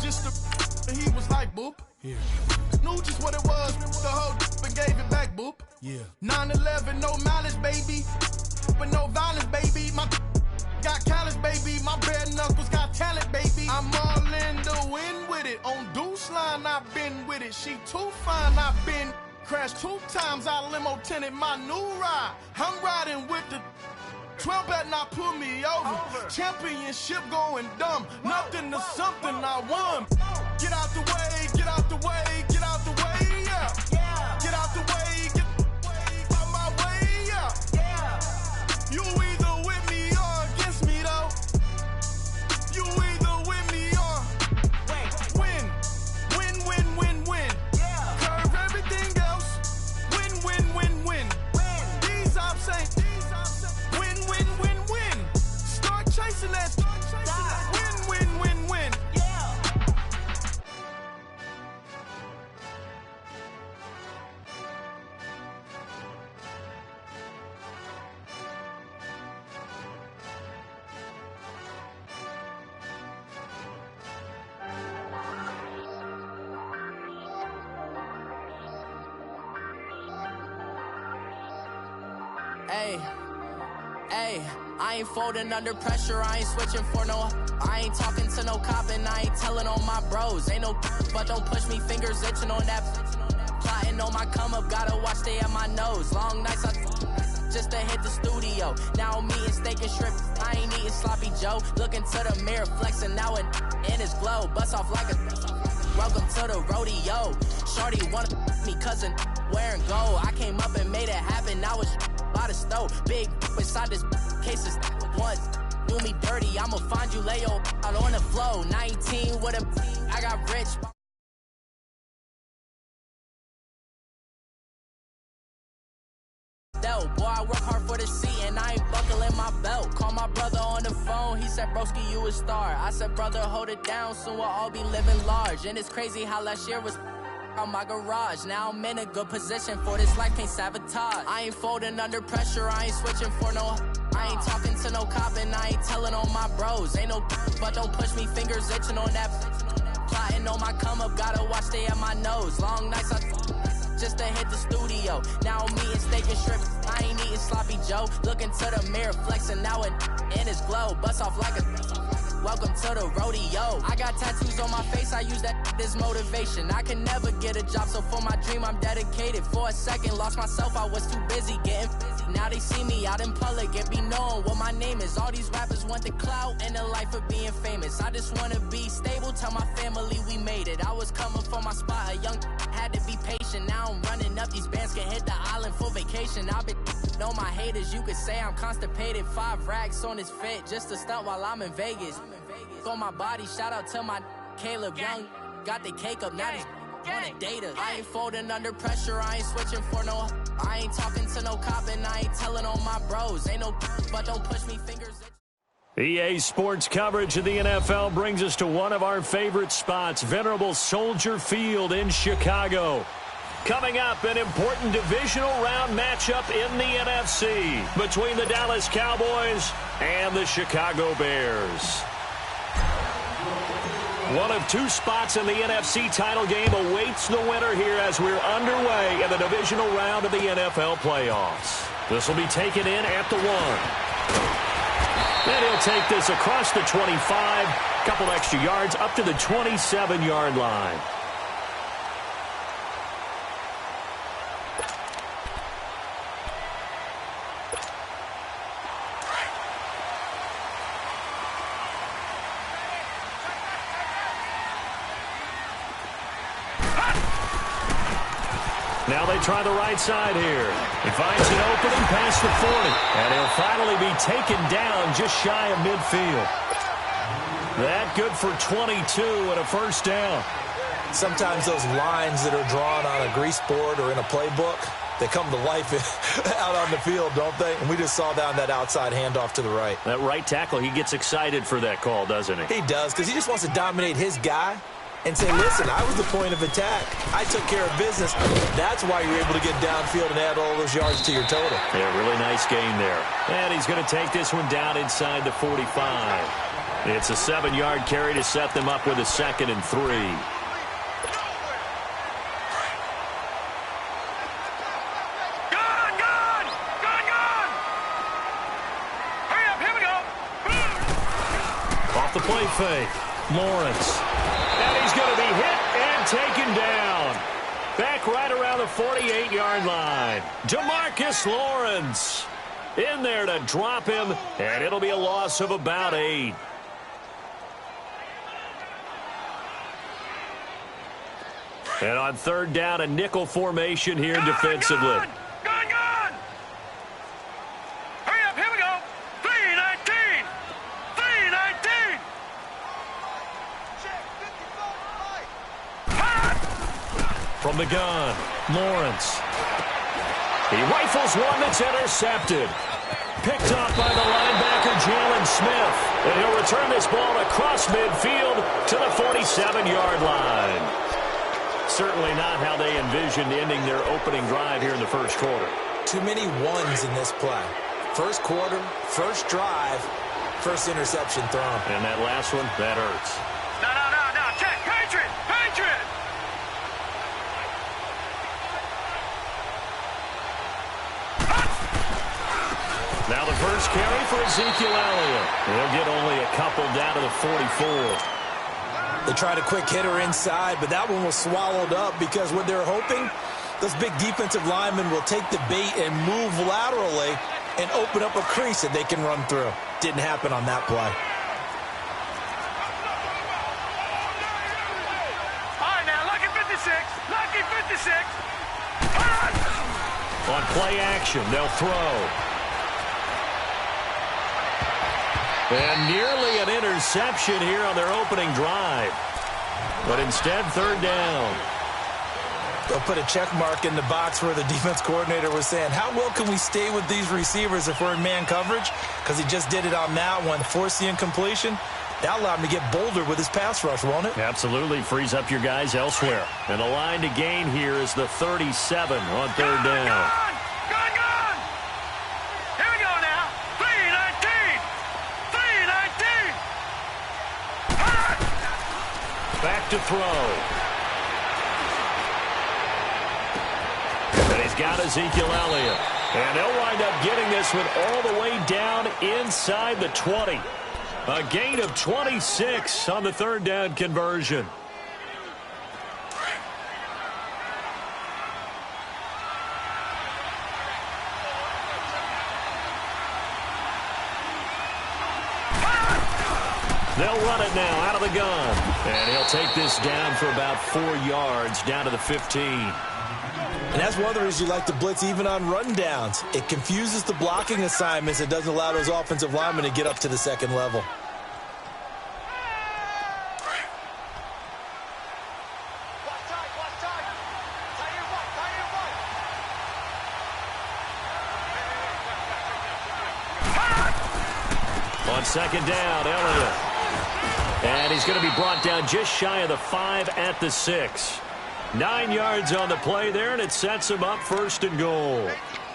just a he was like, boop. Yeah. Knew just what it was, the whole and gave it back, boop. Yeah. 9/11, no malice, baby. But no violence, baby. My got callous, baby. My bare knuckles got talent, baby. I'm all in the wind with it. On Deuce line, I've been with it. She too fine, I've been crashed 2 times. I limo tinted my new ride. I'm riding with the 12 better not pull me over. Championship going dumb. Nothing to something I won. Get out the way, get out the way, get out the way, yeah. Get out the way, get out my way, yeah. You either with me or against me, though. You either with me or win. Win, win, win, win. Curve everything else. Win, win, win, win. These I'm saying. Win, win, win, win. Start chasing that. Win, win, win, win. Hey, I ain't folding under pressure, I ain't switching for no. I ain't talking to no cop and I ain't telling on my bros. Ain't no but don't push me, fingers itching on that. Plotting on my come up, gotta watch stay at my nose. Long nights just to hit the studio. Now I'm eating steak and shrimp, I ain't eating sloppy Joe. Looking to the mirror, flexing now it in his glow. Bust off like a welcome to the rodeo. Shorty wanna me cousin wearing gold. I came up and made it happen, I was by the stove. Big inside this cases once do me dirty. I'ma find you lay out on the flow. 19 with a I got rich. Boy, I work hard for the seat and I ain't buckling my belt. Call my brother on the phone, he said, broski, you a star. I said, brother, hold it down, soon we'll all be living large. And it's crazy how last year was on my garage. Now I'm in a good position for this life, can't sabotage. I ain't folding under pressure, I ain't switching for no. I ain't talking to no cop and I ain't telling on my bros. Ain't no but don't push me, fingers itching on that. Plotting on my come up, gotta watch stay at my nose. Long nights just to hit the studio. Now I'm eating steak and shrimp, I ain't eating sloppy Joe. Looking to the mirror, flexing now it in his glow. Bust off like a welcome to the rodeo. I got tattoos on my face, I use that as motivation. I can never get a job, so for my dream I'm dedicated. For a second, lost myself, I was too busy getting busy. Now they see me out in public and be knowing what my name is. All these rappers want the clout and the life of being famous. I just wanna be stable, tell my family we made it. I was coming for my spot, a young had to be patient. Now I'm running up, these bands can hit the island for vacation. I've been know my haters, you could say I'm constipated. 5 racks on his fit, just to stunt while I'm in Vegas. On my body, shout out to my Caleb Young. Got the cake up, now he's on data. I ain't folding under pressure, I ain't switching for no. I ain't talking to no cop and I ain't telling on my bros. Ain't no but don't push me, fingers. EA Sports coverage of the NFL brings us to one of our favorite spots, venerable Soldier Field in Chicago. Coming up, an important divisional round matchup in the NFC between the Dallas Cowboys and the Chicago Bears. One of 2 spots in the NFC title game awaits the winner here as we're underway in the divisional round of the NFL playoffs. This will be taken in at the 1. And he'll take this across the 25, couple extra yards up to the 27-yard line. Now they try the right side here. He finds an opening past the 40. And he'll finally be taken down just shy of midfield. That good for 22 and a first down. Sometimes those lines that are drawn on a grease board or in a playbook, they come to life out on the field, don't they? And we just saw down that outside handoff to the right. That right tackle, he gets excited for that call, doesn't he? He does, because he just wants to dominate his guy and say, listen, I was the point of attack. I took care of business. That's why you're able to get downfield and add all those yards to your total. Yeah, really nice game there. And he's going to take this one down inside the 45. It's a 7-yard carry to set them up with a 2nd and 3. Off the play fake, Lawrence. And he's going to be hit and taken down. Back right around the 48-yard line. DeMarcus Lawrence in there to drop him, and it'll be a loss of about 8. And on 3rd down, a nickel formation here defensively. Gone! Hurry up, here we go! 3-19! 3-19! From the gun, Lawrence. He rifles one that's intercepted. Picked off by the linebacker, Jalen Smith. And he'll return this ball across midfield to the 47-yard line. Certainly not how they envisioned ending their opening drive here in the first quarter. Too many ones in this play. First quarter, first drive, first interception thrown. And that last one, that hurts. No. Check. Patriot! Now the first carry for Ezekiel Elliott. He'll get only a couple down to the 44. They tried a quick hitter inside, but that one was swallowed up because what they're hoping, those big defensive linemen will take the bait and move laterally and open up a crease that they can run through. Didn't happen on that play. All right, now, lucky 56. On play action, they'll throw. And nearly an interception here on their opening drive. But instead, 3rd down. They'll put a check mark in the box where the defense coordinator was saying, how well can we stay with these receivers if we're in man coverage? Because he just did it on that one, forced the incompletion. That allowed him to get bolder with his pass rush, won't it? Absolutely. Frees up your guys elsewhere. And the line to gain here is the 37 on 3rd down. Gone! Here we go now. 3-19! Back to throw. And he's got Ezekiel Elliott. And they'll wind up getting this one all the way down inside the 20. A gain of 26 on the 3rd down conversion. They'll run it now out of the gun. And he'll take this down for about 4 yards, down to the 15. And that's one of the reasons you like to blitz even on rundowns. It confuses the blocking assignments. It doesn't allow those offensive linemen to get up to the 2nd level. On 2nd down, Elliott. And he's going to be brought down just shy of the 5 at the 6. 9 yards on the play there, and it sets him up 1st and goal.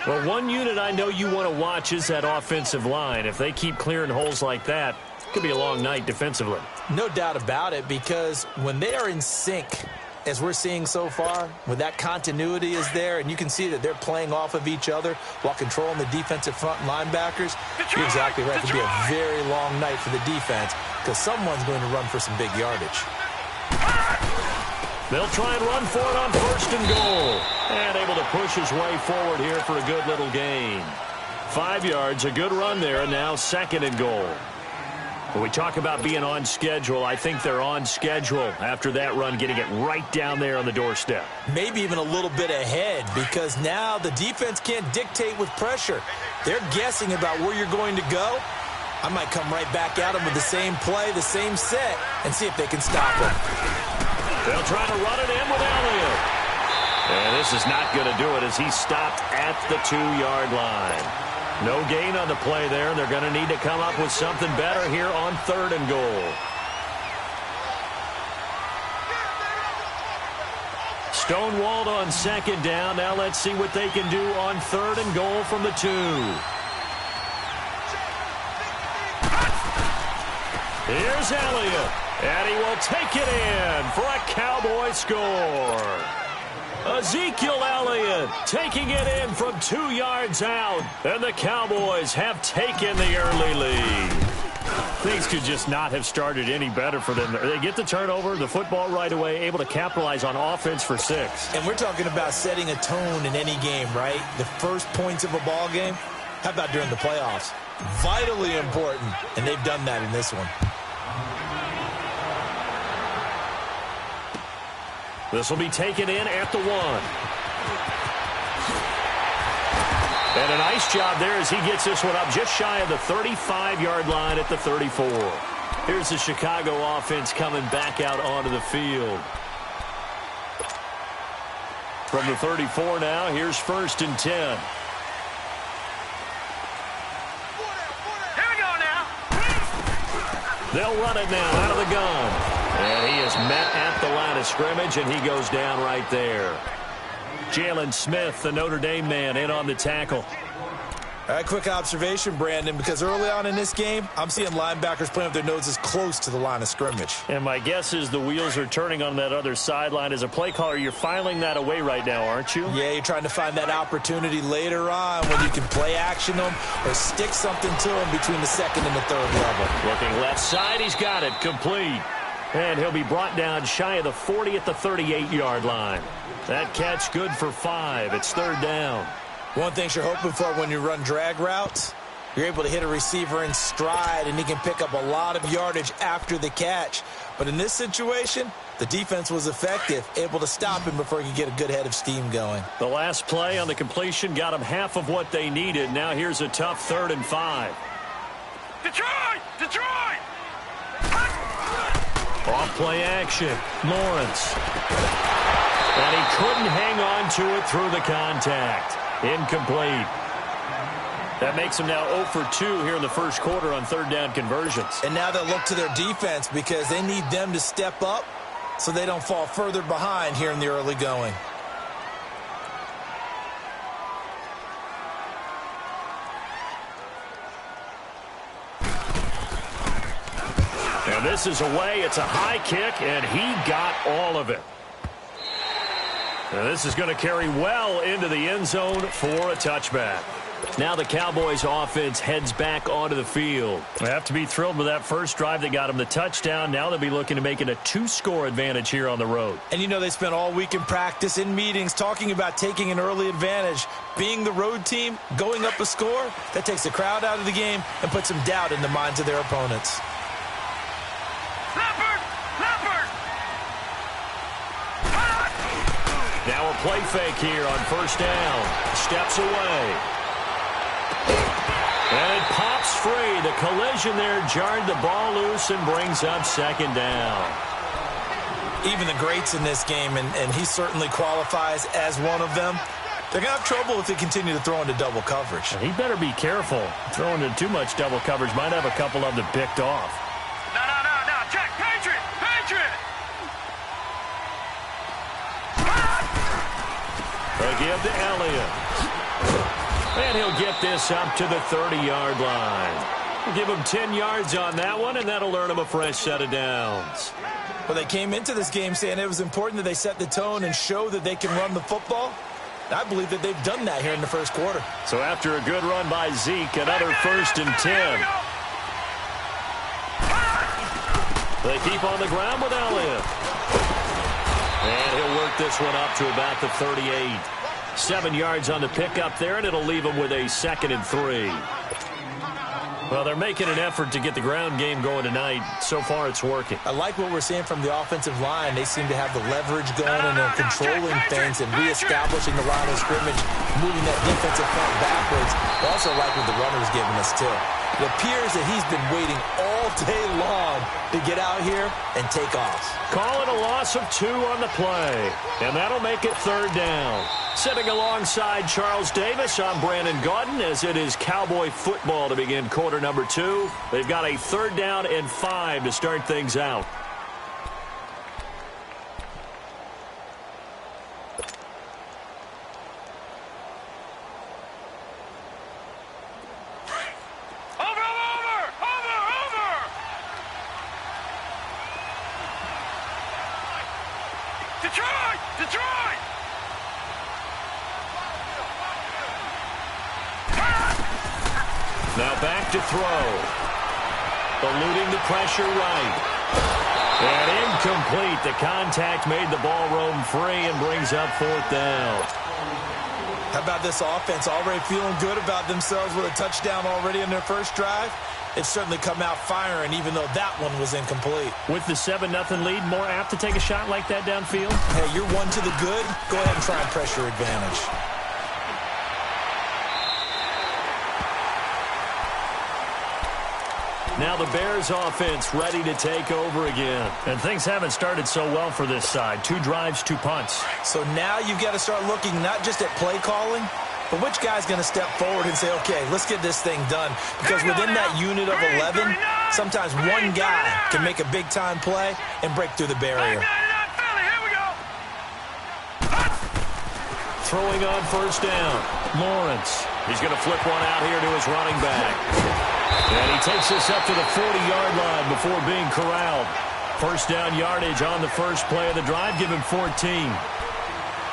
Well, one unit I know you want to watch is that offensive line. If they keep clearing holes like that, it could be a long night defensively. No doubt about it, because when they are in sync, as we're seeing so far, when that continuity is there, and you can see that they're playing off of each other while controlling the defensive front linebackers, you're exactly right. It could be a very long night for the defense because someone's going to run for some big yardage. They'll try and run for it on 1st and goal. And able to push his way forward here for a good little gain. 5 yards, a good run there, and now 2nd and goal. When we talk about being on schedule, I think they're on schedule after that run, getting it right down there on the doorstep. Maybe even a little bit ahead, because now the defense can't dictate with pressure. They're guessing about where you're going to go. I might come right back at them with the same play, the same set, and see if they can stop them. They'll try to run it in with Elliott. And this is not going to do it as he stopped at the 2-yard line. No gain on the play there, and they're going to need to come up with something better here on 3rd and goal. Stonewalled on 2nd down. Now let's see what they can do on 3rd and goal from the 2. Here's Elliott, and he will take it in for a Cowboy score. Ezekiel Elliott taking it in from 2 yards out, and the Cowboys have taken the early lead. Things could just not have started any better for them. They get the turnover, the football right away, able to capitalize on offense for 6. And we're talking about setting a tone in any game, right? The first points of a ball game. How about during the playoffs? Vitally important, and they've done that in this one. This will be taken in at the 1. And a nice job there as he gets this one up just shy of the 35-yard line at the 34. Here's the Chicago offense coming back out onto the field. From the 34 now, here's 1st and 10. Here we go now. They'll run it now out of the gun. And he is met at the line of scrimmage, and he goes down right there. Jalen Smith, the Notre Dame man, in on the tackle. All right, quick observation, Brandon, because early on in this game, I'm seeing linebackers playing with their noses close to the line of scrimmage. And my guess is the wheels are turning on that other sideline. As a play caller, you're filing that away right now, aren't you? Yeah, you're trying to find that opportunity later on when you can play action them or stick something to them between the 2nd and the 3rd level. Looking left side, he's got it, complete. And he'll be brought down shy of the 40 at the 38-yard line. That catch good for 5. It's 3rd down. One thing you're hoping for when you run drag routes, you're able to hit a receiver in stride, and he can pick up a lot of yardage after the catch. But in this situation, the defense was effective, able to stop him before he could get a good head of steam going. The last play on the completion got him half of what they needed. Now here's a tough 3rd and 5. Detroit! Detroit! Off play action, Lawrence. And he couldn't hang on to it through the contact. Incomplete. That makes them now 0 for 2 here in the first quarter on 3rd down conversions. And now they'll look to their defense because they need them to step up so they don't fall further behind here in the early going. And this is away. It's a high kick, and he got all of it. Now this is going to carry well into the end zone for a touchback. Now the Cowboys offense heads back onto the field. They have to be thrilled with that first drive that got them the touchdown. Now they'll be looking to make it a 2-score advantage here on the road. And you know they spent all week in practice, in meetings, talking about taking an early advantage. Being the road team, going up a score, that takes the crowd out of the game and puts some doubt in the minds of their opponents. Now a play fake here on 1st down. Steps away. And it pops free. The collision there jarred the ball loose and brings up 2nd down. Even the greats in this game, and he certainly qualifies as one of them, they're going to have trouble if they continue to throw into double coverage. He better be careful. Throwing into too much double coverage might have a couple of them picked off. No. Check. Patriot! They give to Elliott. And he'll get this up to the 30-yard line. We'll give him 10 yards on that one, and that'll earn him a fresh set of downs. Well, they came into this game saying it was important that they set the tone and show that they can run the football. I believe that they've done that here in the first quarter. So after a good run by Zeke, another 1st and 10. They keep on the ground with Elliott. And he'll work this one up to about the 38. 7 yards on the pickup there, and it'll leave him with a 2nd and 3. Well, they're making an effort to get the ground game going tonight. So far, it's working. I like what we're seeing from the offensive line. They seem to have the leverage going, and they're controlling things and reestablishing the line of scrimmage, moving that defensive front backwards. I also like what the runner's giving us, too. It appears that he's been waiting all day long to get out here and take off. Call it a loss of 2 on the play, and that'll make it 3rd down. Sitting alongside Charles Davis, I'm Brandon Gaudin, as it is Cowboy football to begin quarter number 2. They've got a 3rd down and 5 to start things out. Detroit! Detroit! Now back to throw. Eluding the pressure right. And incomplete. The contact made the ball roam free and brings up 4th down. How about this offense already feeling good about themselves with a touchdown already in their first drive? It's certainly come out firing, even though that one was incomplete. With the 7-0 lead, more apt to take a shot like that downfield? Hey, you're one to the good. Go ahead and try and pressure advantage. Now the Bears offense ready to take over again. And things haven't started so well for this side. 2 drives, 2 punts. So now you've got to start looking not just at play calling, but which guy's going to step forward and say, okay, let's get this thing done. Because within that unit of 11, sometimes one guy can make a big-time play and break through the barrier. Throwing on 1st down. Lawrence. He's going to flip one out here to his running back. And he takes this up to the 40-yard line before being corralled. 1st down yardage on the first play of the drive. Give him 14.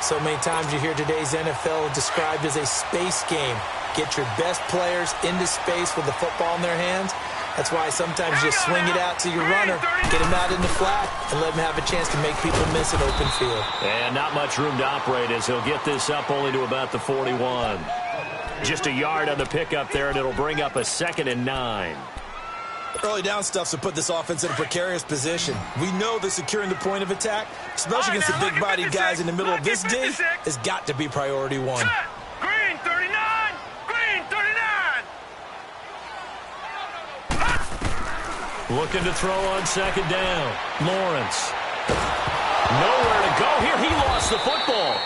So many times you hear today's NFL described as a space game. Get your best players into space with the football in their hands. That's why sometimes you swing it out to your runner, get him out in the flat, and let him have a chance to make people miss an open field. And not much room to operate as he'll get this up only to about the 41. Just a yard on the pickup there, and it'll bring up a 2nd and 9. Early down stuff's to put this offense in a precarious position. We know that securing the point of attack, especially against the big-bodied guys in the middle of this D, has got to be priority 1. Green 39! Green 39! Looking to throw on 2nd down. Lawrence. Nowhere to go here. He lost the football.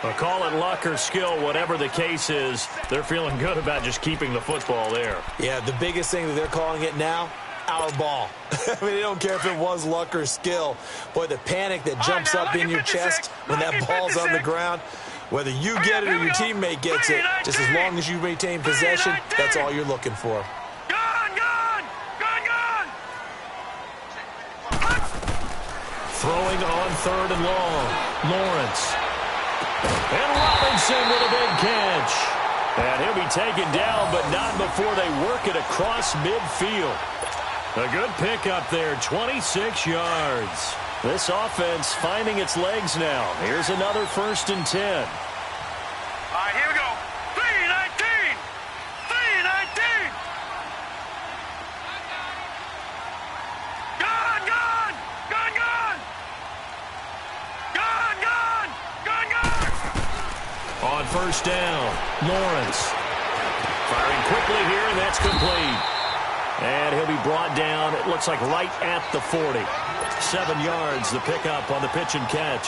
Well, call it luck or skill, whatever the case is, they're feeling good about just keeping the football there. Yeah, the biggest thing that they're calling it now, our ball. I mean, they don't care if it was luck or skill. Boy, the panic that jumps up in your chest when that ball's on the ground, whether you get it or your teammate gets it, just as long as you maintain possession, that's all you're looking for. Throwing on 3rd and long. Lawrence. And Robinson with a big catch. And he'll be taken down, but not before they work it across midfield. A good pickup there, 26 yards. This offense finding its legs now. Here's another 1st and 10. All right, here we go. 3-19! 3-19! Gone, gone! Gone, gone! Gone, gone! Gone, gone! On 1st down, Lawrence. Firing quickly here, and that's complete. And he'll be brought down, it looks like right at the 40. 7 yards, the pickup on the pitch and catch.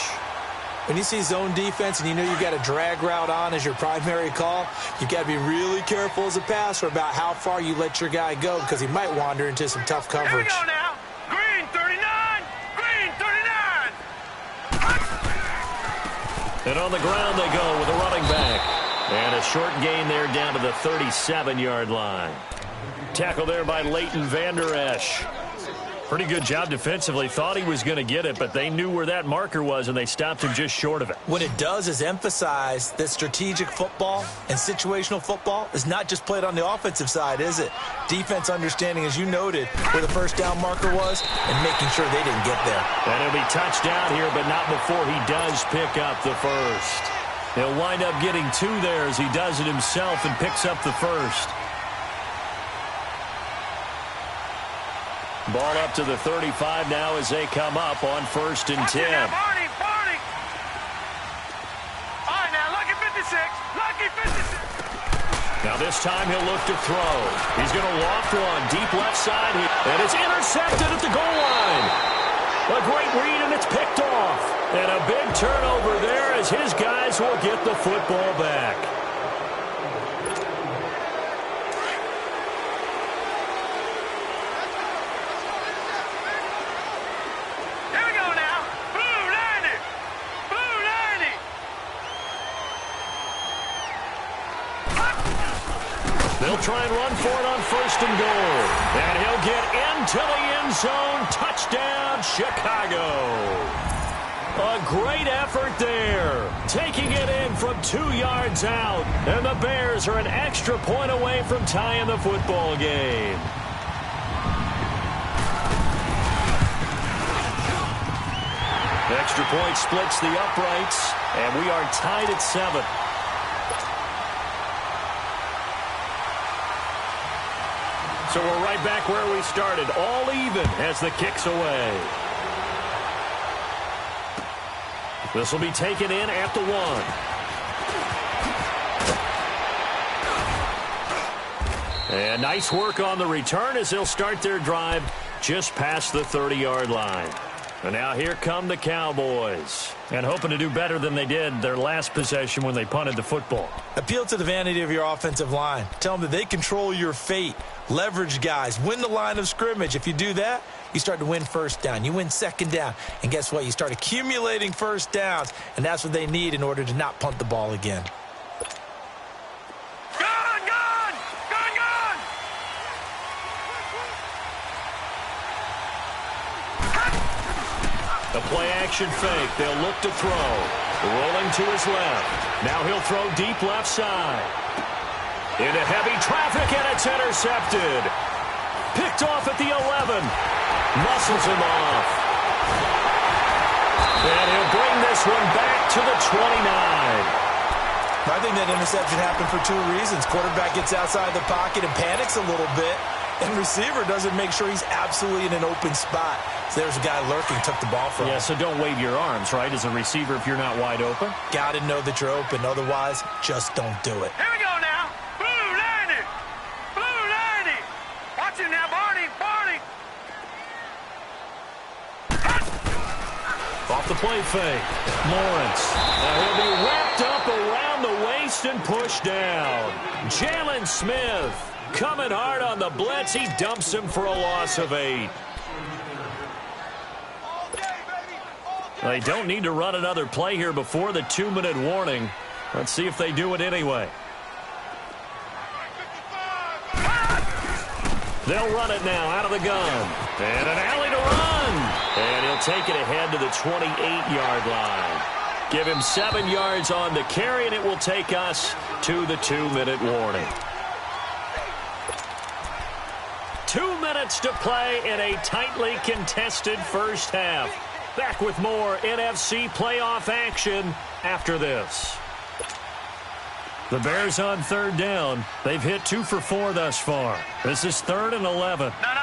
When you see zone defense and you know you've got a drag route on as your primary call, you've got to be really careful as a passer about how far you let your guy go because he might wander into some tough coverage. Here we go now. Green 39! Green 39! And on the ground they go with a running back. And a short gain there down to the 37-yard line. Tackle there by Leighton Vander Esch. Pretty good job defensively. Thought he was going to get it, but they knew where that marker was, and they stopped him just short of it. What it does is emphasize that strategic football and situational football is not just played on the offensive side, is it? Defense understanding, as you noted, where the 1st down marker was and making sure they didn't get there. And he'll be touched down here, but not before he does pick up the 1st. He'll wind up getting 2 there as he does it himself and picks up the 1st. Ball up to the 35 now as they come up on 1st and 10. Now, Barney, Barney. All right, now, lucky 56. Lucky 56. Now this time he'll look to throw. He's going to loft one deep left side here. And it's intercepted at the goal line. A great read, and it's picked off. And a big turnover there as his guys will get the football back. They'll try and run for it on 1st and goal. And he'll get into the end zone. Touchdown, Chicago. A great effort there. Taking it in from 2 yards out. And the Bears are an extra point away from tying the football game. Extra point splits the uprights, and we are tied at 7. So we're right back where we started, all even as the kick's away. This will be taken in at the 1. And nice work on the return as they'll start their drive just past the 30-yard line. And now here come the Cowboys. And hoping to do better than they did their last possession when they punted the football. Appeal to the vanity of your offensive line. Tell them that they control your fate. Leverage guys. Win the line of scrimmage. If you do that, you start to win first down. You win second down. And guess what? You start accumulating first downs. And that's what they need in order to not punt the ball again. A play-action fake. They'll look to throw. Rolling to his left. Now he'll throw deep left side. Into heavy traffic, and it's intercepted. Picked off at the 11. Muscles him off. And he'll bring this one back to the 29. I think that interception happened for 2 reasons. Quarterback gets outside the pocket and panics a little bit. And receiver doesn't make sure he's absolutely in an open spot. So there's a guy lurking, took the ball from him. Yeah, so don't wave your arms, right, as a receiver if you're not wide open. Got to know that you're open. Otherwise, just don't do it. Here we go now. Blue 90. Blue 90. Watch it now, Barney. Barney. Off the play fake. Lawrence. Now he'll be wrapped up around the waist and pushed down. Jalen Smith coming hard on the blitz. He dumps him for a loss of 8. They don't need to run another play here before the 2-minute warning. Let's see if they do it anyway. They'll run it now out of the gun. And an alley to run. And he'll take it ahead to the 28-yard line. Give him 7 yards on the carry, and it will take us to the 2-minute warning. 2 minutes to play in a tightly contested first half. Back with more NFC playoff action after this. The Bears on 3rd down. They've hit 2 for 4 thus far. This is 3rd and 11. No.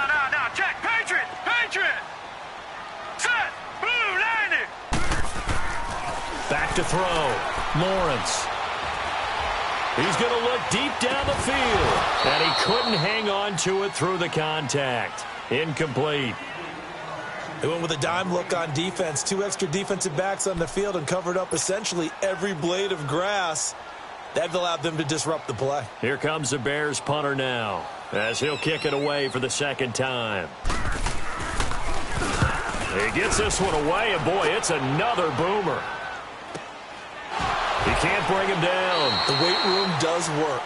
Check. Patriot. Patriot. Set. Blue 90. Back to throw. Lawrence. He's going to look deep down the field. And he couldn't hang on to it through the contact. Incomplete. They went with a dime look on defense. 2 extra defensive backs on the field and covered up essentially every blade of grass. That allowed them to disrupt the play. Here comes the Bears punter now as he'll kick it away for the 2nd time. He gets this one away, and boy, it's another boomer. He can't bring him down. The weight room does work.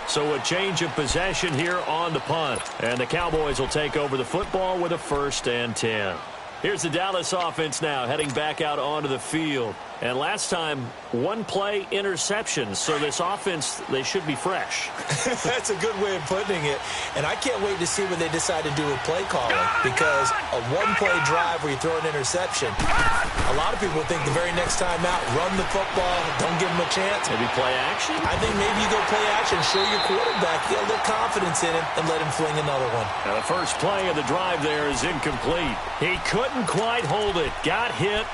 So a change of possession here on the punt. And the Cowboys will take over the football with a 1st and 10. Here's the Dallas offense now heading back out onto the field. And last time, 1-play interceptions. So this offense, they should be fresh. That's a good way of putting it. And I can't wait to see what they decide to do with play calling. Because a 1-play drive where you throw an interception, a lot of people think the very next time out, run the football, don't give them a chance. Maybe play action? I think maybe you go play action, show your quarterback, get a little confidence in him, and let him fling another one. Now the first play of the drive there is incomplete. He couldn't quite hold it. Got hit.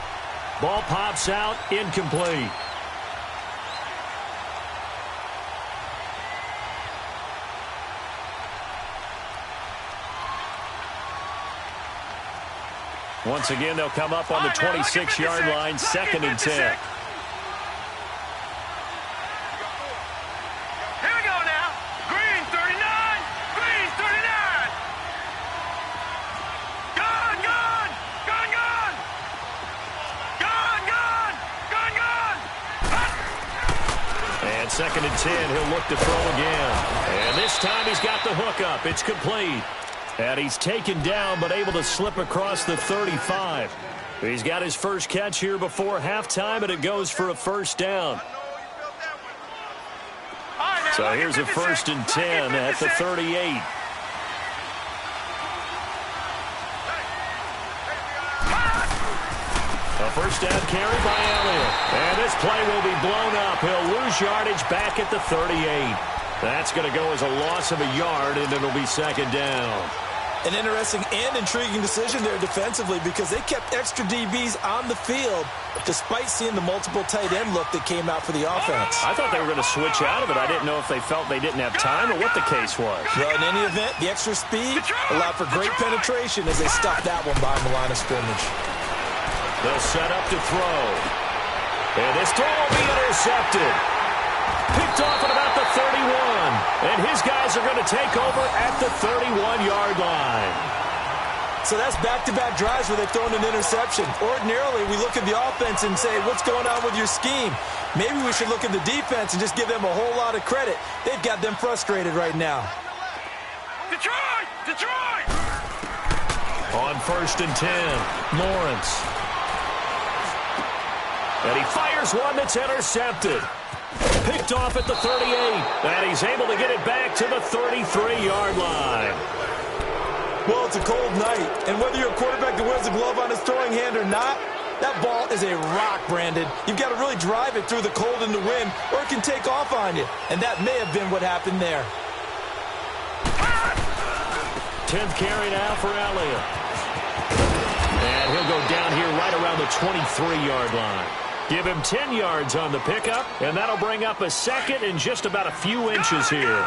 Ball pops out, incomplete. Once again, they'll come up on the 26-yard line, 2nd and 10. And 2nd and 10, he'll look to throw again. And this time he's got the hook up. It's complete. And he's taken down but able to slip across the 35. He's got his first catch here before halftime, and it goes for a first down. So here's a 1st and 10 at the 38. A first down carry by Elliott. And this play will be blown up. He'll lose yardage back at the 38. That's going to go as a loss of a yard, and it'll be 2nd down. An interesting and intriguing decision there defensively because they kept extra DBs on the field despite seeing the multiple tight end look that came out for the offense. I thought they were going to switch out of it. I didn't know if they felt they didn't have time or what the case was. Well, in any event, the extra speed allowed for great penetration as they stopped that one behind the line of scrimmage. They'll set up to throw. And this throw will be intercepted. Picked off at about the 31. And his guys are going to take over at the 31-yard line. So that's back-to-back drives where they've thrown an interception. Ordinarily, we look at the offense and say, what's going on with your scheme? Maybe we should look at the defense and just give them a whole lot of credit. They've got them frustrated right now. Detroit! Detroit! On 1st and 10, Lawrence. And he fires one that's intercepted. Picked off at the 38. And he's able to get it back to the 33-yard line. Well, it's a cold night, and whether you're a quarterback that wears a glove on his throwing hand or not, that ball is a rock, Brandon. You've got to really drive it through the cold and the wind, or it can take off on you. And that may have been what happened there. 10th carry now for Elliott. And he'll go down here right around the 23-yard line. Give him 10 yards on the pickup, and that'll bring up a 2nd and just about a few inches here.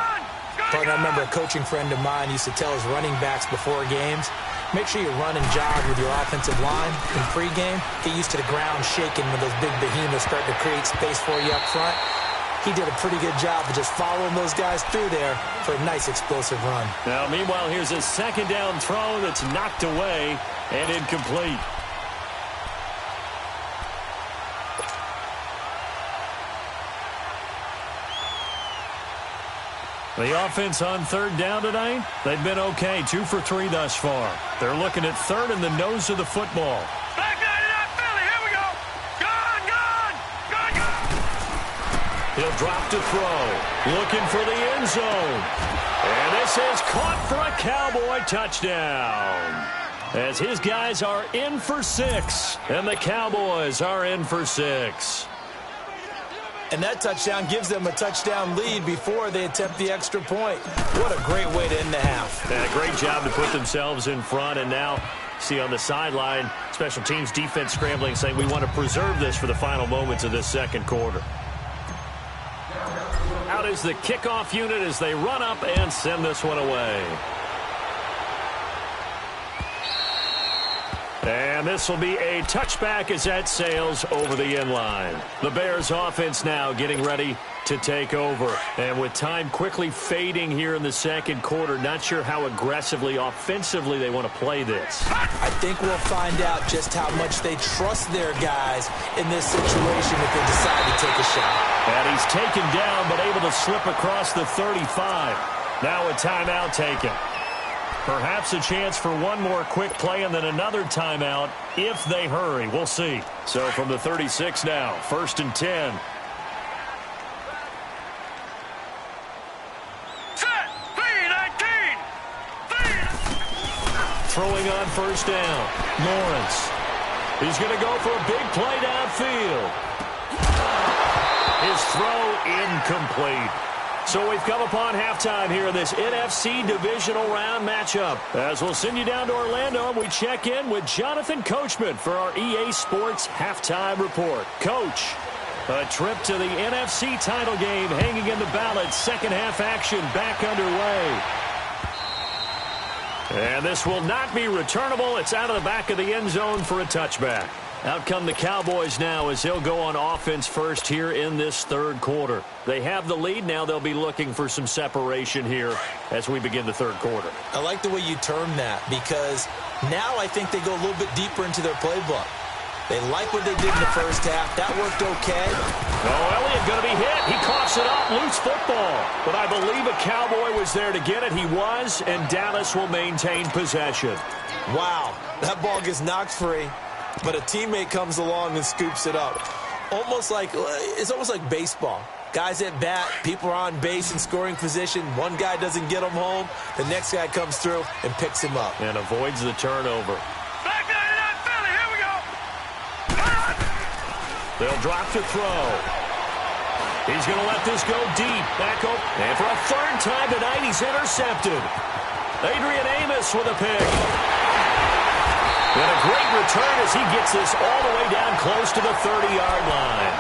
But I remember a coaching friend of mine used to tell his running backs before games, make sure you run and jog with your offensive line in pregame. Get used to the ground shaking when those big behemoths start to create space for you up front. He did a pretty good job of just following those guys through there for a nice explosive run. Now, meanwhile, here's a 2nd down throw that's knocked away and incomplete. The offense on 3rd down tonight, they've been okay. 2 for 3 thus far. They're looking at 3rd in the nose of the football. Back 99 Philly, here we go. Gone. He'll drop to throw. Looking for the end zone. And this is caught for a Cowboy touchdown. As his guys are in for 6. And the Cowboys are in for 6. And that touchdown gives them a touchdown lead before they attempt the extra point. What a great way to end the half. Yeah, great job to put themselves in front. And now, see on the sideline, special teams defense scrambling, saying we want to preserve this for the final moments of this 2nd quarter. Out is the kickoff unit as they run up and send this one away. And this will be a touchback as that sails over the end line. The Bears offense now getting ready to take over. And with time quickly fading here in the 2nd quarter, not sure how aggressively, offensively they want to play this. I think we'll find out just how much they trust their guys in this situation if they decide to take a shot. And he's taken down but able to slip across the 35. Now a timeout taken. Perhaps a chance for one more quick play and then another timeout if they hurry. We'll see. So from the 36 now, 1st and 10. Set. 3-19. Throwing on 1st down. Lawrence. He's going to go for a big play downfield. His throw incomplete. So we've come upon halftime here in this NFC divisional round matchup. As we'll send you down to Orlando, and we check in with Jonathan Coachman for our EA Sports Halftime Report. Coach, a trip to the NFC title game hanging in the balance. 2nd half action back underway. And this will not be returnable. It's out of the back of the end zone for a touchback. Out come the Cowboys now as they'll go on offense first here in this 3rd quarter. They have the lead. Now they'll be looking for some separation here as we begin the 3rd quarter. I like the way you term that because now I think they go a little bit deeper into their playbook. They like what they did in the first half. That worked okay. Oh, Elliott going to be hit. He coughs it up. Loose football. But I believe a Cowboy was there to get it. He was, and Dallas will maintain possession. Wow, that ball gets knocked free, but a teammate comes along and scoops it up. It's almost like baseball. Guys at bat, people are on base in scoring position. One guy doesn't get him home. The next guy comes through and picks him up. And avoids the turnover. Back 99 Philly, here we go. They'll drop to throw. He's going to let this go deep. Back up. And for a third time tonight, he's intercepted. Adrian Amos with a pick. And a great return as he gets this all the way down close to the 30-yard line.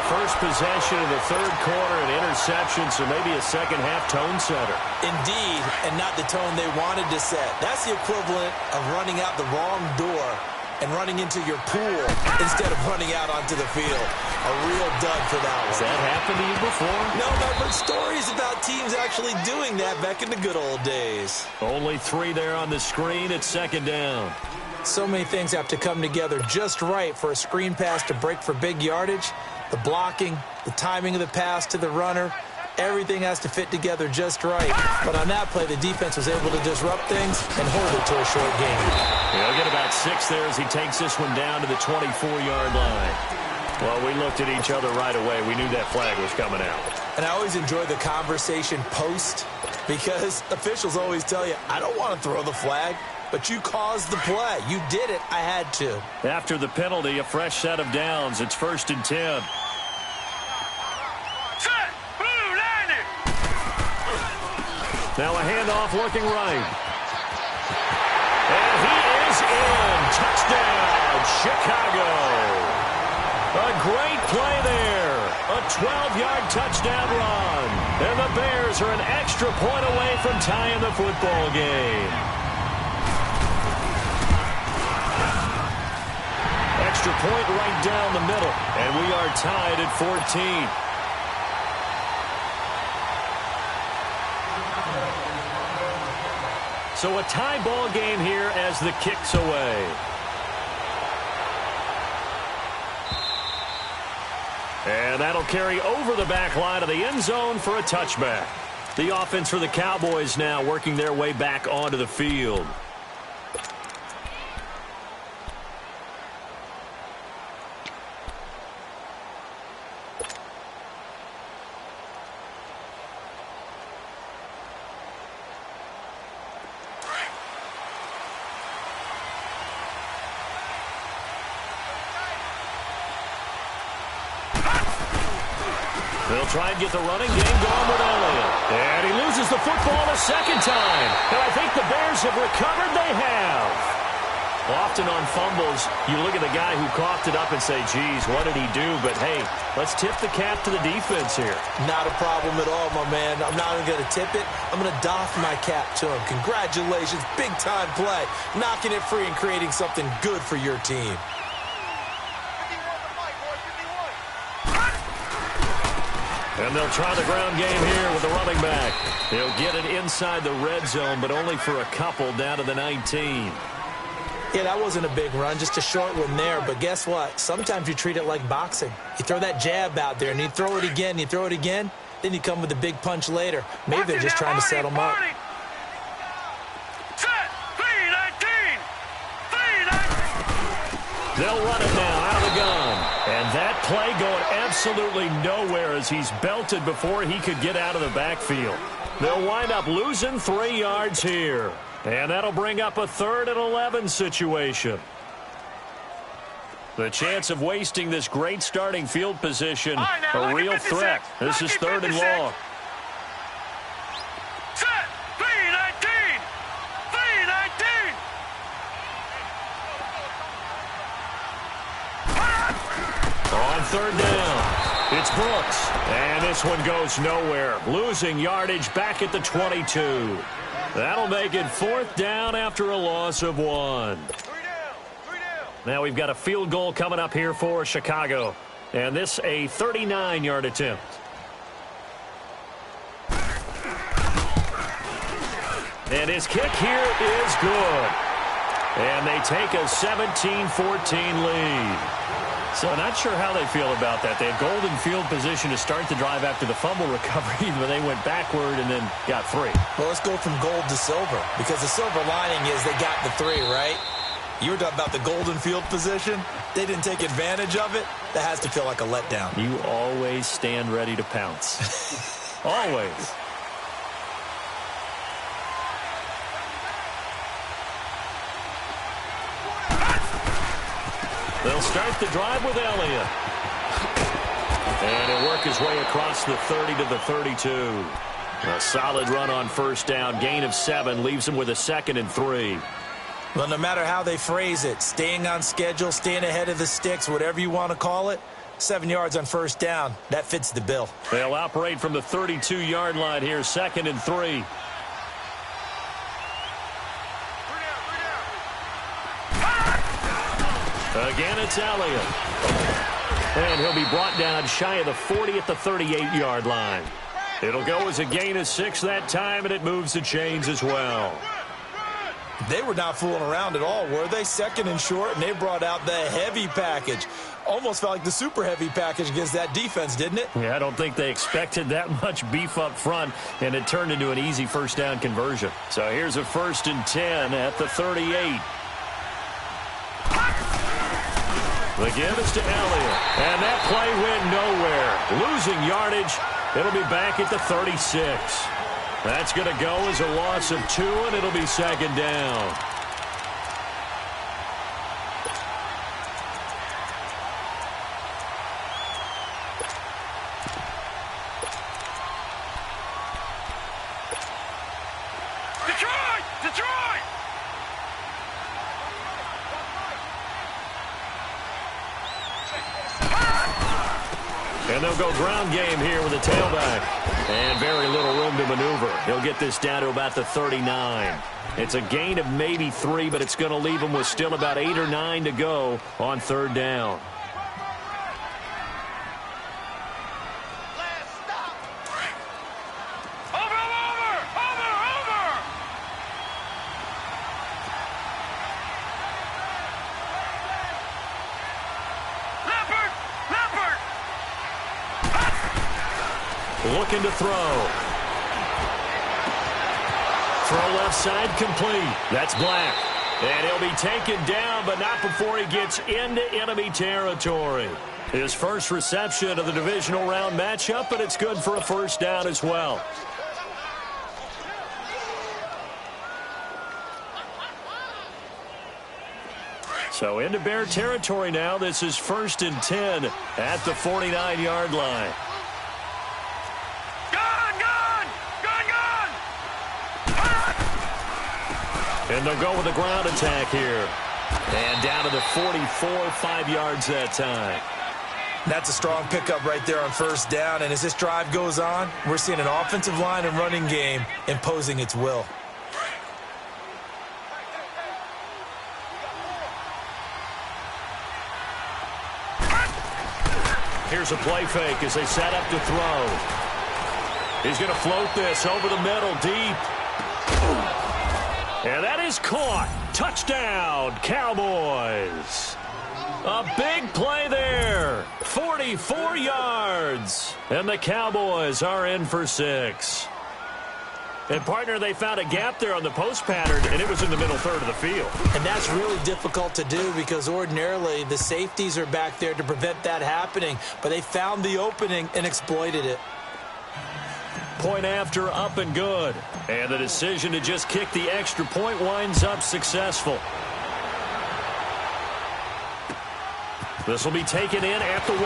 First possession of the third quarter, an interception, so maybe a second-half tone setter. Indeed, and not the tone they wanted to set. That's the equivalent of running out the wrong door and running into your pool instead of running out onto the field. A real dud for that one. Has that happened to you before? No, I've heard stories about teams actually doing that back in the good old days. Only 3 there on the screen. It's second down. So many things have to come together just right for a screen pass to break for big yardage. The blocking, the timing of the pass to the runner, everything has to fit together just right. But on that play, the defense was able to disrupt things and hold it to a short game. He'll get about 6 there as he takes this one down to the 24-yard line. Well, we looked at each other right away. We knew that flag was coming out. And I always enjoy the conversation post because officials always tell you, I don't want to throw the flag, but you caused the play. You did it. I had to. After the penalty, a fresh set of downs. It's 1st and 10. Set, blue, landing. Now a handoff looking right. And he is in. Touchdown, Chicago. A great play there. A 12-yard touchdown run. And the Bears are an extra point away from tying the football game. Extra point right down the middle. And we are tied at 14. So a tie ball game here as the kick's away. And that'll carry over the back line of the end zone for a touchback. The offense for the Cowboys now working their way back onto the field. They'll try and get the running game going with Elliott. And he loses the football a second time. And I think the Bears have recovered. They have. Often on fumbles, you look at the guy who coughed it up and say, geez, what did he do? But, hey, let's tip the cap to the defense here. Not a problem at all, my man. I'm not even going to tip it. I'm going to doff my cap to him. Congratulations. Big-time play. Knocking it free and creating something good for your team. And they'll try the ground game here with the running back. He'll get it inside the red zone, but only for a couple down to the 19. Yeah, that wasn't a big run, just a short one there. But guess what? Sometimes you treat it like boxing. You throw that jab out there, and you throw it again, you throw it again, then you come with a big punch later. Maybe they're just trying to set them up. Set, 3-19. They'll run it now out of the gun. And that play going absolutely nowhere as he's belted before he could get out of the backfield. They'll wind up losing 3 yards here. And that'll bring up a 3rd and 11 situation. The chance of wasting this great starting field position, a real threat. This is 3rd and long. Set, 3-19. 3-19. On 3rd down, it's Brooks. And this one goes nowhere. Losing yardage back at the 22. That'll make it 4th down after a loss of 1. 3 down. Now we've got a field goal coming up here for Chicago. And this a 39-yard attempt. And his kick here is good. And they take a 17-14 lead. So not sure how they feel about that. They had golden field position to start the drive after the fumble recovery, but they went backward and then got 3. Well, let's go from gold to silver, because the silver lining is they got the 3, right? You were talking about the golden field position. They didn't take advantage of it. That has to feel like a letdown. You always stand ready to pounce. Always. They'll start the drive with Elliott. And he'll work his way across the 30 to the 32. A solid run on first down. Gain of 7 leaves him with a 2nd and 3. Well, no matter how they phrase it, staying on schedule, staying ahead of the sticks, whatever you want to call it, 7 yards on first down, that fits the bill. They'll operate from the 32-yard line here, 2nd and 3. Again, it's Elliott. And he'll be brought down shy of the 40 at the 38-yard line. It'll go as a gain of 6 that time, and it moves the chains as well. They were not fooling around at all, were they? 2nd and short, and they brought out the heavy package. Almost felt like the super heavy package against that defense, didn't it? Yeah, I don't think they expected that much beef up front, and it turned into an easy first down conversion. So here's a 1st and 10 at the 38. The give is to Elliott, and that play went nowhere. Losing yardage, it'll be back at the 36. That's going to go as a loss of 2, and it'll be 2nd down. Detroit! Detroit! And they'll go ground game here with a tailback. And very little room to maneuver. He'll get this down to about the 39. It's a gain of maybe 3, but it's going to leave him with still about 8 or 9 to go on 3rd down. Looking to throw. Throw left side complete. That's Black. And he'll be taken down, but not before he gets into enemy territory. His first reception of the divisional round matchup, but it's good for a 1st down as well. So into Bear territory now. This is 1st and 10 at the 49-yard line. And they'll go with a ground attack here. And down to the 44, 5 yards that time. That's a strong pickup right there on 1st down. And as this drive goes on, we're seeing an offensive line and running game imposing its will. Here's a play fake as they set up to throw. He's going to float this over the middle deep. And that is caught. Touchdown, Cowboys. A big play there. 44 yards. And the Cowboys are in for 6. And, partner, they found a gap there on the post pattern, and it was in the middle third of the field. And that's really difficult to do because ordinarily the safeties are back there to prevent that happening. But they found the opening and exploited it. Point after, up and good. And the decision to just kick the extra point winds up successful. This will be taken in at the 1.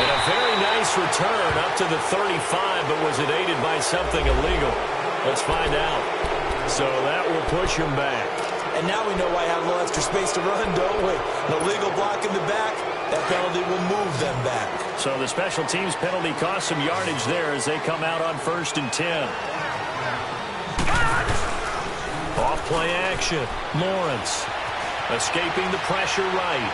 And a very nice return up to the 35, but was it aided by something illegal? Let's find out. So that will push him back. And now we know why I have a little extra space to run, don't we? An illegal block in the back, that penalty will move them back. So the special teams penalty cost some yardage there as they come out on 1st and 10. Off play action. Lawrence escaping the pressure right.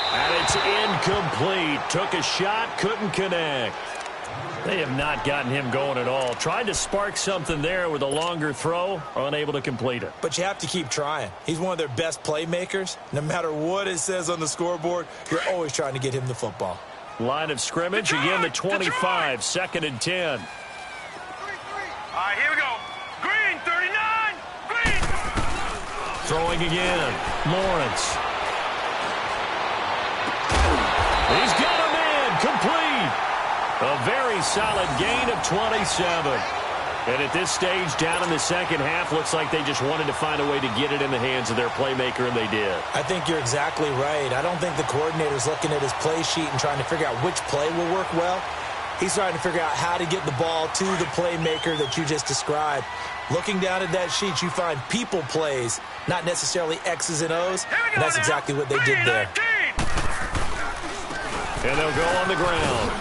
And it's incomplete. Took a shot, couldn't connect. They have not gotten him going at all. Tried to spark something there with a longer throw, unable to complete it. But you have to keep trying. He's one of their best playmakers. No matter what it says on the scoreboard, you're always trying to get him the football. Line of scrimmage, again the 25, 2nd and 10. All right, here we go. Green, 39. Green. Throwing again. Lawrence. He's got a man. Complete. A very solid gain of 27. And at this stage, down in the second half, looks like they just wanted to find a way to get it in the hands of their playmaker, and they did. I think you're exactly right. I don't think the coordinator's looking at his play sheet and trying to figure out which play will work well. He's trying to figure out how to get the ball to the playmaker that you just described. Looking down at that sheet, you find people plays, not necessarily X's and O's, and that's exactly what they did there. And they'll go on the ground.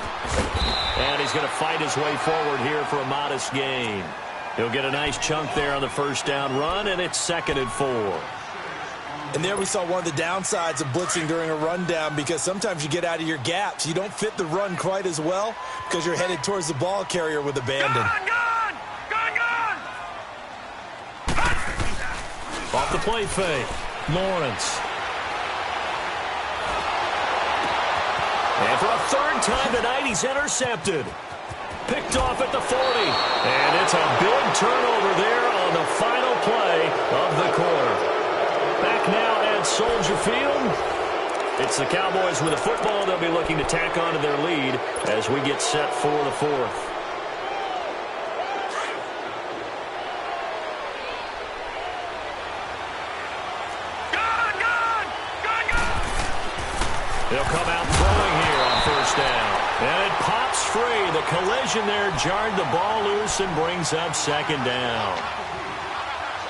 And he's going to fight his way forward here for a modest gain. He'll get a nice chunk there on the first down run, and it's 2nd and 4. And there we saw one of the downsides of blitzing during a rundown, because sometimes you get out of your gaps. You don't fit the run quite as well because you're headed towards the ball carrier with abandon. Gone! Off the play fake. Lawrence. And for a third time tonight, he's intercepted. Picked off at the 40. And it's a big turnover there on the final play of the quarter. Back now at Soldier Field. It's the Cowboys with the football. They'll be looking to tack on to their lead as we get set for the fourth. They'll come out throwing here on first down. And it pops free. The collision there jarred the ball loose and brings up 2nd down.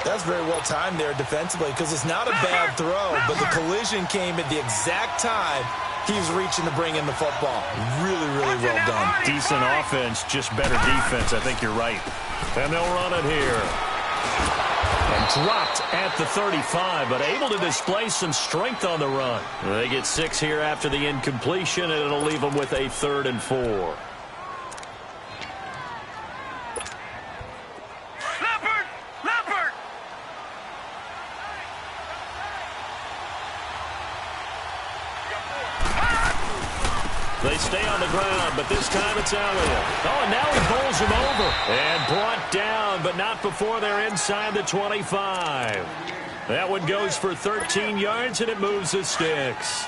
That's very well timed there defensively, because it's not a bad throw, but the collision came at the exact time he was reaching to bring in the football. Really, really well done. Decent offense, just better defense. I think you're right. And they'll run it here. And dropped at the 35, but able to display some strength on the run. They get 6 here after the incompletion, and it'll leave them with a 3rd and 4. Leopard! They stay on the ground, but this time it's Elliott. Oh, and now he bowls him over. And brought down, but not before they're inside the 25. That one goes for 13 yards, and it moves the sticks.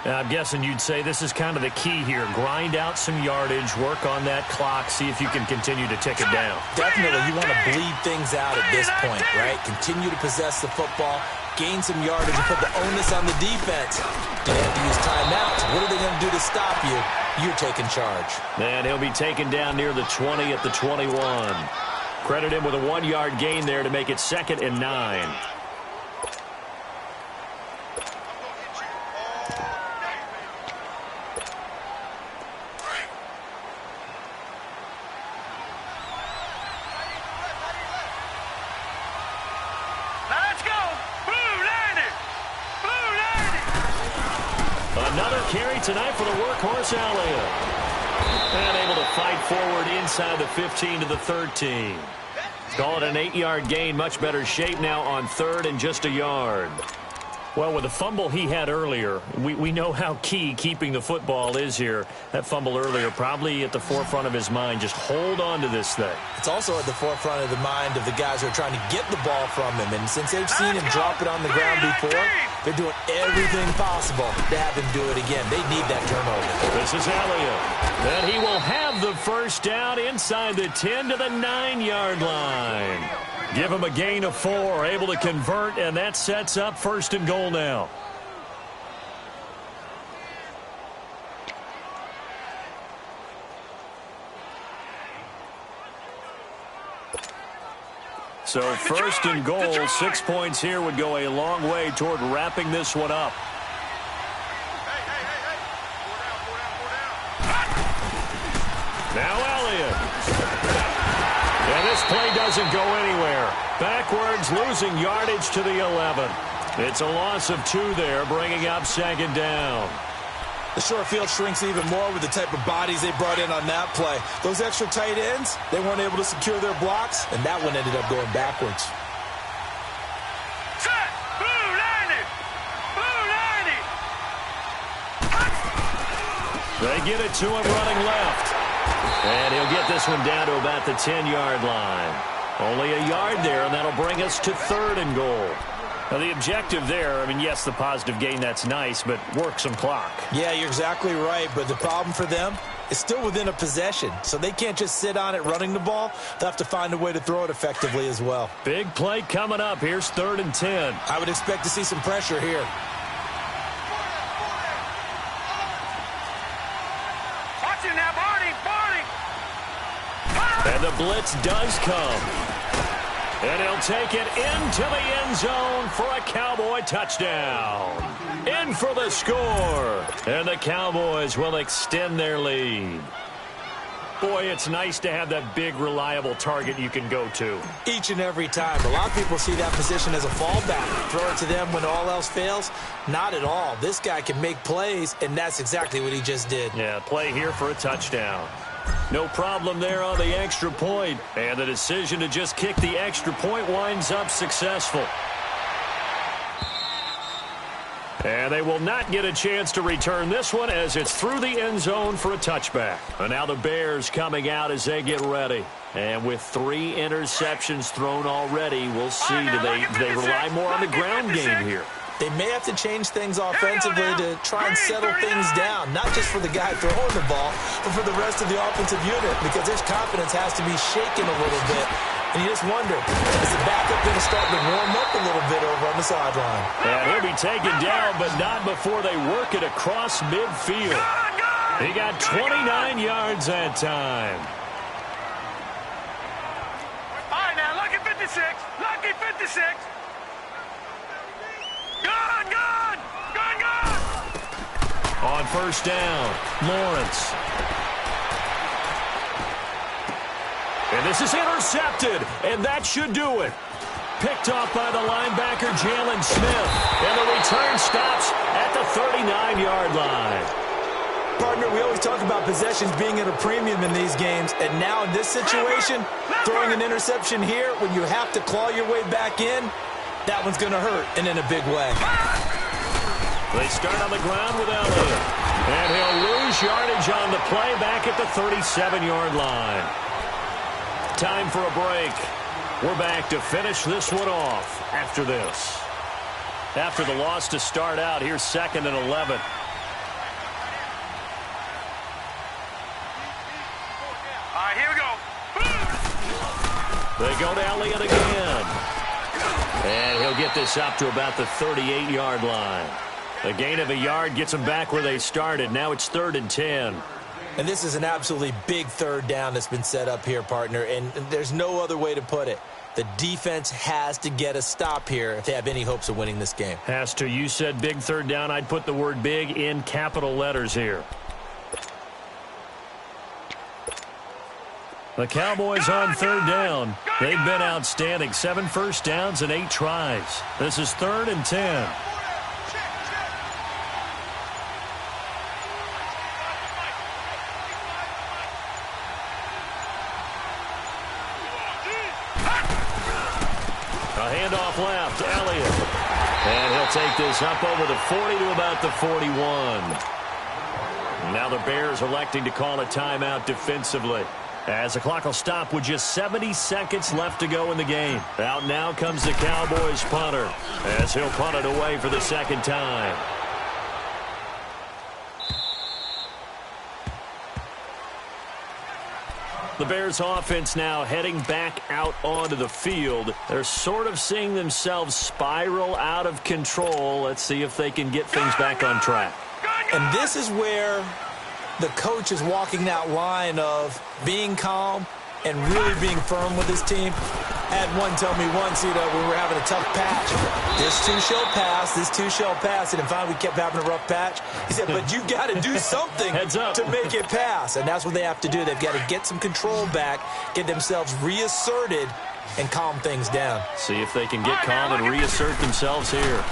Now, I'm guessing you'd say this is kind of the key here. Grind out some yardage, work on that clock, see if you can continue to tick it down. Definitely, you want to bleed things out at this point, right? Continue to possess the football, gain some yardage, and put the onus on the defense. Do they have to use timeouts? What are they going to do to stop you? You're taking charge. And he'll be taken down near the 20 at the 21. Credit him with a 1-yard gain there to make it 2nd and 9. Another carry tonight for the workhorse Elliott. And able to fight forward inside the 15 to the 13. Call it an 8-yard gain. Much better shape now on 3rd and just a yard. Well, with the fumble he had earlier, we know how key keeping the football is here. That fumble earlier probably at the forefront of his mind. Just hold on to this thing. It's also at the forefront of the mind of the guys who are trying to get the ball from him. And since they've seen him drop it on the ground before, they're doing everything possible to have him do it again. They need that turnover. This is Elliott. And he will have the first down inside the 10 to the 9-yard line. Give him a gain of 4, able to convert, and that sets up 1st and goal now. So 1st and goal, 6 points here would go a long way toward wrapping this one up. Now Elliott. And this play doesn't go anywhere. Backwards, losing yardage to the 11. It's a loss of 2 there, bringing up 2nd down. The short field shrinks even more with the type of bodies they brought in on that play. Those extra tight ends, they weren't able to secure their blocks, and that one ended up going backwards. Set! Blue 90! Blue 90! They get it to him running left. And he'll get this one down to about the 10-yard line. Only a yard there, and that'll bring us to 3rd and goal. Now, the objective there, I mean, yes, the positive gain, that's nice, but work some clock. Yeah, you're exactly right, but the problem for them is still within a possession, so they can't just sit on it running the ball. They'll have to find a way to throw it effectively as well. Big play coming up. Here's 3rd and 10. I would expect to see some pressure here. Watch it now, Barney! Barney! And the blitz does come. And he'll take it into the end zone for a Cowboy touchdown. In for the score. And the Cowboys will extend their lead. Boy, it's nice to have that big, reliable target you can go to. Each and every time. A lot of people see that position as a fallback. Throw it to them when all else fails. Not at all. This guy can make plays, and that's exactly what he just did. Yeah, play here for a touchdown. No problem there on the extra point. And the decision to just kick the extra point winds up successful. And they will not get a chance to return this one as it's through the end zone for a touchback. And now the Bears coming out as they get ready. And with 3 interceptions thrown already, we'll see. Do they rely more on the ground game here? They may have to change things offensively to try and settle things down, not just for the guy throwing the ball, but for the rest of the offensive unit, because their confidence has to be shaken a little bit. And you just wonder, is the backup going to start to warm up a little bit over on the sideline? And he'll be taken down, but not before they work it across midfield. He got 29 yards that time. All right, now, lucky 56. Lucky 56. Gone! On first down, Lawrence. And this is intercepted, and that should do it. Picked off by the linebacker, Jalen Smith. And the return stops at the 39-yard line. Partner, we always talk about possessions being at a premium in these games, and now in this situation, throwing an interception here when you have to claw your way back in, that one's going to hurt, and in a big way. They start on the ground with Elliott. And he'll lose yardage on the play back at the 37-yard line. Time for a break. We're back to finish this one off after this. After the loss to start out, here's 2nd and 11. All right, here we go. They go to Elliott again. And he'll get this up to about the 38-yard line. A gain of a yard gets them back where they started. Now it's 3rd and 10. And this is an absolutely big 3rd down that's been set up here, partner, and there's no other way to put it. The defense has to get a stop here if they have any hopes of winning this game. Has to. You said big 3rd down. I'd put the word big in capital letters here. The Cowboys on 3rd down. They've been outstanding. 7 first downs and 8 tries. This is 3rd and 10. A handoff left, Elliott. And he'll take this up over the 40 to about the 41. Now the Bears electing to call a timeout defensively, as the clock will stop with just 70 seconds left to go in the game. Out now comes the Cowboys punter, as he'll punt it away for the 2nd time. The Bears offense now heading back out onto the field. They're sort of seeing themselves spiral out of control. Let's see if they can get things back on track. And this is where the coach is walking that line of being calm and really being firm with his team. I had one tell me once, we were having a tough patch. This too shall pass, this too shall pass. And finally we kept having a rough patch. He said, but you got to do something to make it pass. And that's what they have to do. They've got to get some control back, get themselves reasserted, and calm things down. See if they can get calm and reassert themselves here.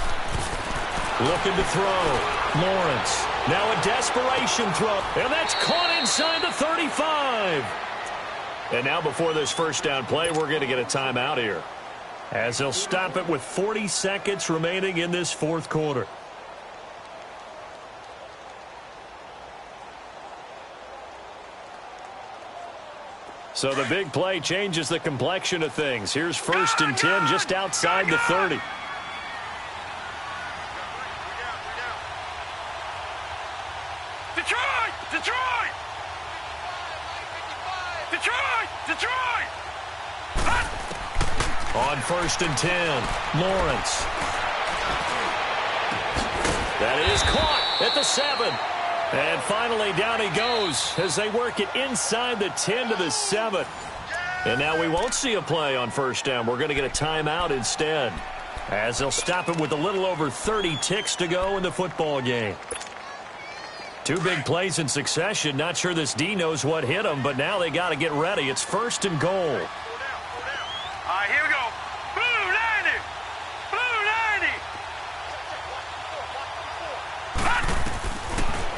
Looking to throw. Lawrence. Now a desperation throw, and that's caught inside the 35. And now before this first down play, we're going to get a timeout here, as they'll stop it with 40 seconds remaining in this fourth quarter. So the big play changes the complexion of things. Here's 1st and 10 just outside the 30. Detroit! Detroit! Detroit! Detroit! On 1st and 10, Lawrence. That is caught at the 7. And finally, down he goes as they work it inside the 10 to the 7. And now we won't see a play on 1st down. We're going to get a timeout instead, as they'll stop it with a little over 30 ticks to go in the football game. 2 big plays in succession. Not sure this D knows what hit them, but now they got to get ready. It's 1st and goal. All right, here we go. Blue 90! Blue 90!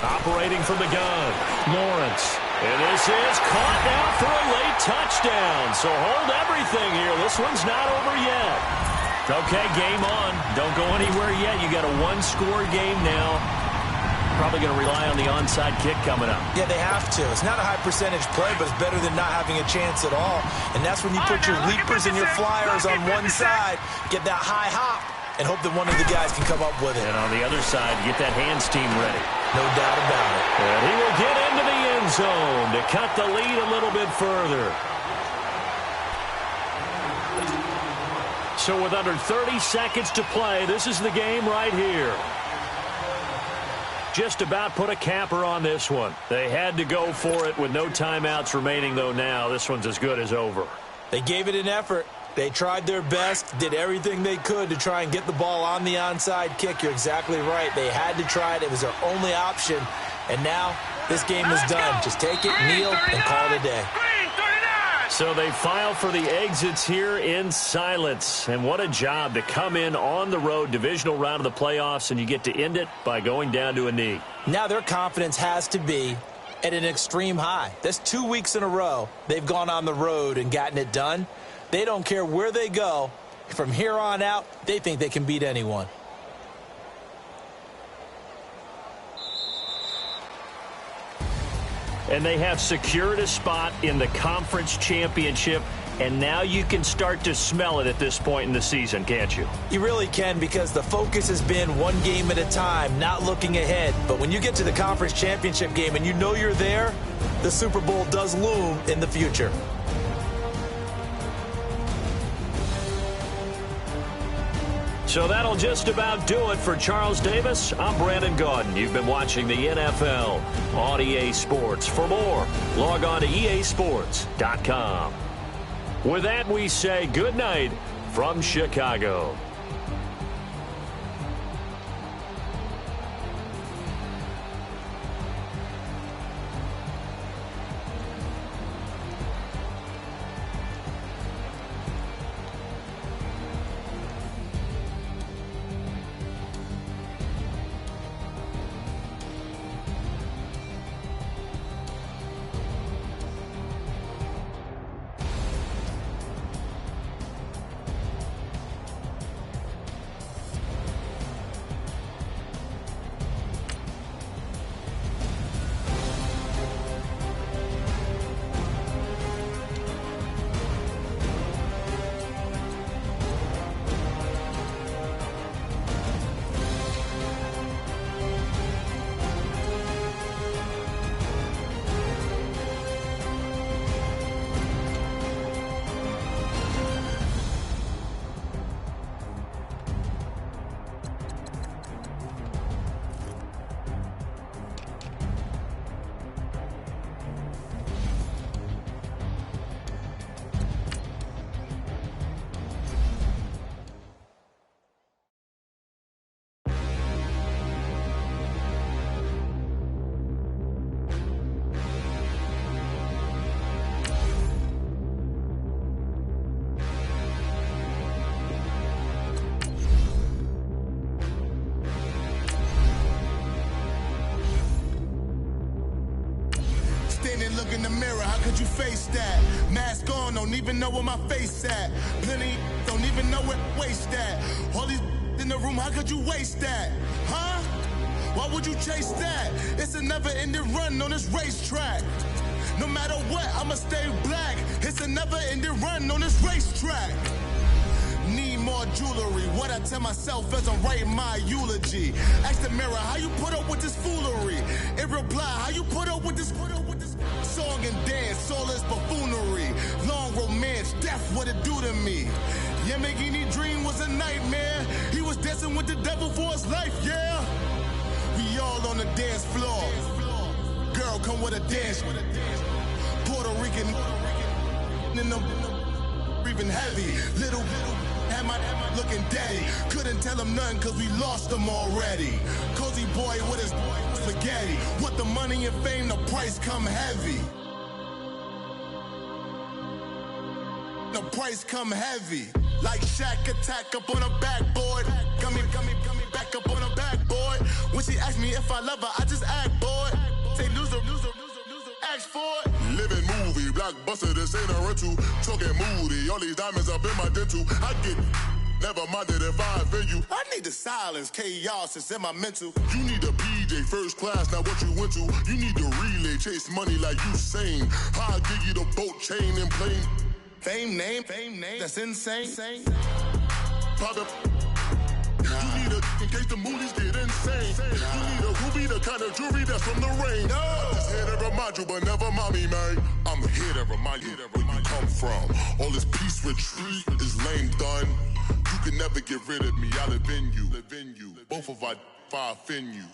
Operating from the gun, Lawrence. And this is caught now for a late touchdown. So hold everything here. This one's not over yet. Okay, game on. Don't go anywhere yet. You got a 1-score game now. Probably going to rely on the onside kick coming up. Yeah, they have to. It's not a high percentage play, but it's better than not having a chance at all. And that's when you put your leapers and your flyers on one side, get that high hop, and hope that one of the guys can come up with it. And on the other side, get that hands team ready. No doubt about it. And he will get into the end zone to cut the lead a little bit further. So with under 30 seconds to play, this is the game right here. Just about put a capper on this one. They had to go for it with no timeouts remaining, though. Now this one's as good as over. They gave it an effort. They tried their best, did everything they could to try and get the ball on the onside kick. You're exactly right. They had to try it. It was their only option. And now this game is done. Just take it, kneel, and call it a day. So they file for the exits here in silence. And what a job to come in on the road, divisional round of the playoffs, and you get to end it by going down to a knee. Now their confidence has to be at an extreme high. That's 2 weeks in a row they've gone on the road and gotten it done. They don't care where they go. From here on out, they think they can beat anyone. And they have secured a spot in the conference championship, and now you can start to smell it at this point in the season, can't you? You really can, because the focus has been one game at a time, not looking ahead. But when you get to the conference championship game and you know you're there, the Super Bowl does loom in the future. So that'll just about do it for Charles Davis. I'm Brandon Gaudin. You've been watching the NFL on EA Sports. For more, log on to easports.com. With that, we say good night from Chicago. face that? Mask on, don't even know where my face at. Plenty don't even know where waste at. All these in the room, how could you waste that? Huh? Why would you chase that? It's a never-ending run on this racetrack. No matter what, I'ma stay black. It's a never-ending run on this racetrack. Need more jewelry. What I tell myself as I'm writing my eulogy. Ask the mirror, how you put up with this foolery? In reply, how you put up with this song and dance, all this buffoonery. Long romance, death, what it do to me? Yamagini dream was a nightmare. He was dancing with the devil for his life, yeah. We all on the dance floor. Girl, come with a dance. Puerto Rican in the breathing heavy. Little had my looking daddy. Couldn't tell him nothing cause we lost him already. Cozy boy with his spaghetti. What the money and fame, the price come heavy. The price come heavy. Like Shaq attack up on a backboard. Coming back up on a backboard. When she asked me if I love her, I just act bored. Say loser, ask for it. Living movie, blockbuster, this ain't a rental. Talking moody, all these diamonds up in my dental. I get never minded if I offend you. I need the silence, chaos is in my mental. You need a PJ, first class, not what you went to. You need the relay, chase money like you sane. I'll give you the boat, chain, and plane. Fame name, that's insane. Pop it. You need a, in case the movies get insane. You need a ruby, the kind of jewelry that's from the rain. I'm just here to remind you, but never mommy, man. I'm here to remind you where you come from. All this peace retreat is lame done. You can never get rid of me, I live in you. Both of our fire offend you.